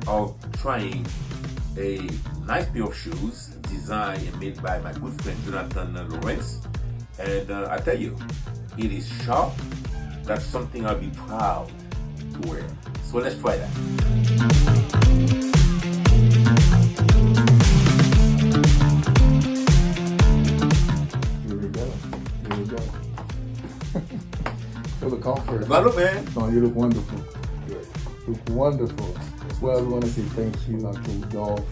of trying a nice pair of shoes designed and made by my good friend Jonathan Laurince. And I tell you, it is sharp. That's something I'll be proud to wear. So let's try that. Here we go. Feel the comfort. Hello, man. Oh, you look wonderful. Good. Look wonderful. Well, we want to say thank you to Rudolph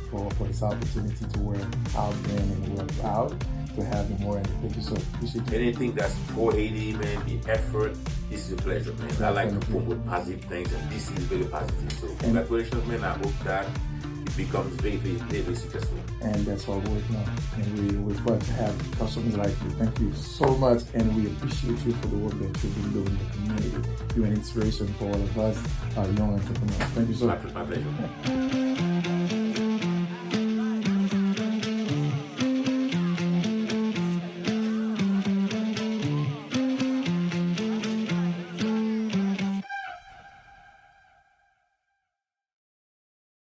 for this opportunity to wear out there and work out, to have him wearing it. Thank you so much. Anything that's pro Haiti, man, the effort, this is a pleasure, man. I like to promote positive things, and this is very positive. So congratulations, man. I hope that it becomes very, very, very successful. And that's what we're working on. And we're glad to have customers like you. Thank you so much, and we appreciate you for the work that you've been doing in the community. You're an inspiration for all of us, young entrepreneurs. Thank you so much. My pleasure.